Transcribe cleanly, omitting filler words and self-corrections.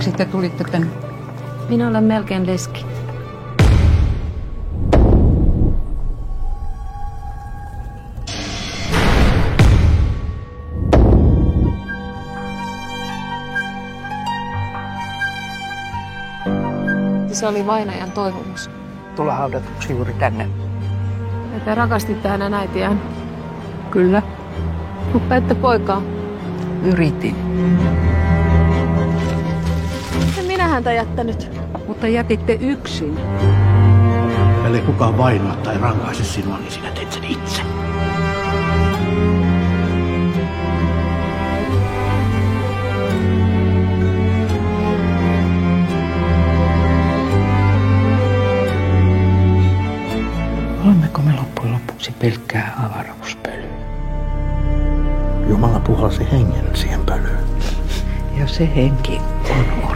Miksi te tulitte tänne? Minä olen melkein leski. Se oli vainajan toivomus. Tulla haudatuksi juuri tänne. Te rakastitte hänen äitiään. Kyllä. Mutta ette poikaa. Yritin. En minä häntä jättänyt. Mutta jätitte yksin. Ellei kukaan vainoa tai rankaise sinua, niin sinä teet sen itse. Olemmeko me loppujen lopuksi pelkkää avaruuspölyä? Jumala puhalsi hengen siihen pölyyn. Ja se henki on